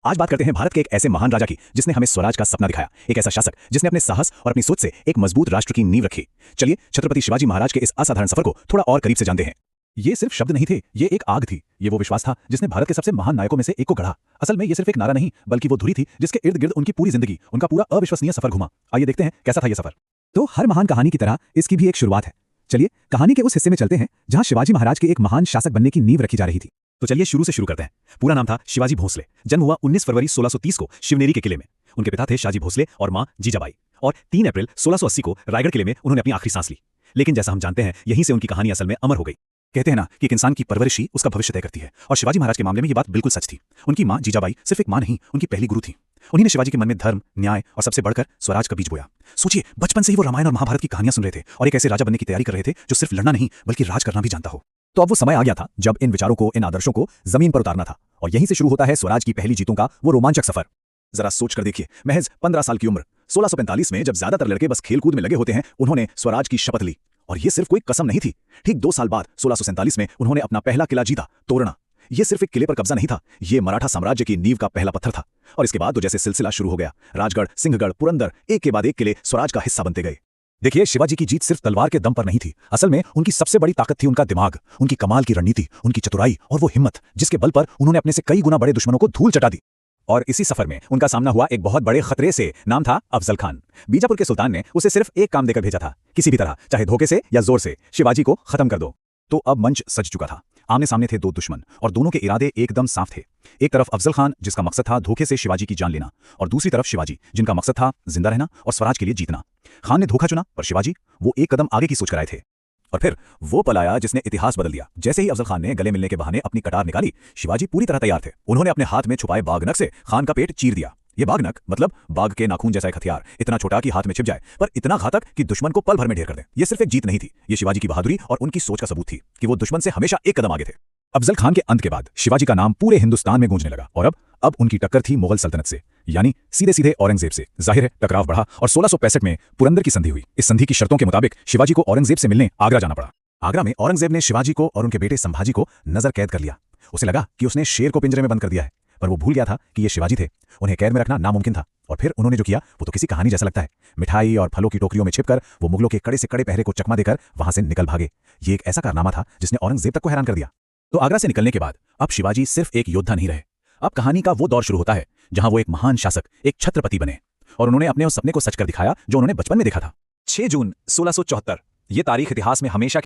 आज बात करते हैं भारत के एक ऐसे महान राजा की जिसने हमें स्वराज का सपना दिखाया, एक ऐसा शासक जिसने अपने साहस और अपनी सोच से एक मजबूत राष्ट्र की नींव रखी। चलिए छत्रपति शिवाजी महाराज के इस असाधारण सफर को थोड़ा और करीब से जानते हैं। ये सिर्फ शब्द नहीं थे, ये एक आग थी, ये वो विश्वास था जिसने भारत के सबसे महान नायकों में से एक को गढ़ा। असल में ये सिर्फ एक नारा नहीं, बल्कि वो धुरी थी जिसके इर्द गिर्द उनकी पूरी जिंदगी, उनका पूरा अविश्वसनीय सफर घुमा। आइए देखते हैं कैसा था ये सफर। तो हर महान कहानी की तरह इसकी भी एक शुरुआत है। चलिए कहानी के उस हिस्से में चलते हैं जहां शिवाजी महाराज के एक महान शासक बनने की नींव रखी जा रही थी। तो चलिए शुरू से शुरू करते हैं। पूरा नाम था शिवाजी भोसले। जन्म हुआ 19 फरवरी 1630 को शिवनेरी के किले में। उनके पिता थे शाहजी भोसले और मां जीजाबाई, और 3 अप्रैल 1680 को रायगढ़ किले में उन्होंने अपनी आखिरी सांस ली। लेकिन जैसा हम जानते हैं, यहीं से उनकी कहानी असल में अमर हो गई। कहते हैं ना कि एक इंसान की परवरिश ही उसका भविष्य तय करती है, और शिवाजी महाराज के मामले में ये बात बिल्कुल सच थी। उनकी मां जीजाबाई सिर्फ एक मां नहीं, उनकी पहली गुरु थी। उन्हीं ने शिवाजी के मन में धर्म, न्याय और सबसे बढ़कर स्वराज का बीज बोया। सोचिए, बचपन से ही वो रामायण और महाभारत की कहानियां सुन रहे थे और एक ऐसे राजा बनने की तैयारी कर रहे थे जो सिर्फ लड़ना नहीं बल्कि राज करना भी जानता हो। तो अब वो समय आ गया था जब इन विचारों को, इन आदर्शों को जमीन पर उतारना था, और यहीं से शुरू होता है स्वराज की पहली जीतों का वो रोमांचक सफर। जरा सोच कर देखिए, महज 15 साल की उम्र 1645 में, जब ज्यादातर लड़के बस खेलकूद में लगे होते हैं, उन्होंने स्वराज की शपथ ली। और ये सिर्फ कोई कसम नहीं थी। ठीक 2 साल बाद 1647 में उन्होंने अपना पहला किला जीता, तोरणा। ये सिर्फ एक किले पर कब्जा नहीं था, ये मराठा साम्राज्य की नींव का पहला पत्थर था। और इसके बाद तो जैसे सिलसिला शुरू हो गया, राजगढ़, सिंहगढ़, पुरंदर एक के बाद एक किले स्वराज का हिस्सा बनते गए। देखिए, शिवाजी की जीत सिर्फ तलवार के दम पर नहीं थी। असल में उनकी सबसे बड़ी ताकत थी उनका दिमाग, उनकी कमाल की रणनीति, उनकी चतुराई और वो हिम्मत जिसके बल पर उन्होंने अपने से कई गुना बड़े दुश्मनों को धूल चटा दी। और इसी सफर में उनका सामना हुआ एक बहुत बड़े खतरे से। नाम था अफजल खान। बीजापुर के सुल्तान ने उसे सिर्फ एक काम देकर भेजा था, किसी भी तरह, चाहे धोखे से या जोर से, शिवाजी को खत्म कर दो। तो अब मंच सज चुका था। आमने सामने थे 2 दुश्मन, और दोनों के इरादे एकदम साफ थे। एक तरफ अफजल खान, जिसका मकसद था धोखे से शिवाजी की जान लेना, और दूसरी तरफ शिवाजी, जिनका मकसद था जिंदा रहना और स्वराज के लिए जीतना। खान ने धोखा चुना, पर शिवाजी, वो एक कदम आगे की सोच कर आए थे। और फिर वो पल आया जिसने इतिहास बदल दिया। जैसे ही अफजल खान ने गले मिलने के बहाने अपनी कटार निकाली, शिवाजी पूरी तरह तैयार थे। उन्होंने अपने हाथ में छुपाए बाघनख से खान का पेट चीर दिया। ये बाघनख मतलब बाघ के नाखून जैसा एक हथियार, इतना छोटा कि हाथ में छिप जाए, पर इतना घातक कि दुश्मन को पल भर में ढेर कर दे। ये सिर्फ एक जीत नहीं थी, ये शिवाजी की बहादुरी और उनकी सोच का सबूत थी कि वो दुश्मन से हमेशा एक कदम आगे थे। अफजल खान के अंत के बाद शिवाजी का नाम पूरे हिंदुस्तान में गूंजने लगा, और अब उनकी टक्कर थी मुगल सल्तनत से, यानी सीधे सीधे औरंगजेब से। जाहिर है टकराव बढ़ा, और 1665 में पुरंदर की संधि हुई। इस संधि की शर्तों के मुताबिक शिवाजी को औरंगजेब से मिलने आगरा जाना पड़ा। आगरा में औरंगजेब ने शिवाजी को और उनके बेटे संभाजी को नजर कैद कर लिया। उसे लगा कि उसने शेर को पिंजरे में बंद कर दिया है, पर वो भूल गया था कि ये शिवाजी थे। उन्हें कैद में रखना नामुमकिन था। और फिर उन्होंने जो किया वो तो किसी कहानी जैसा लगता है। मिठाई और फलों की टोकरियों में छिपकर वो मुगलों के कड़े से कड़े पहरे को चकमा देकर वहां से निकल भागे। ये एक ऐसा कारनामा था जिसने औरंगजेब तक को हैरान कर दिया। तो आगरा से निकलने के बाद अब शिवाजी सिर्फ एक योद्धा नहीं रहे। अब कहानी का वो दौर शुरू होता है जहां वो एक महान शासक, एक छत्रपति बने, और उन्होंने अपने उस सपने को सच कर दिखाया जो उन्होंने बचपन में देखा था। 6 जून 1674, ये तारीख इतिहास में हमेशा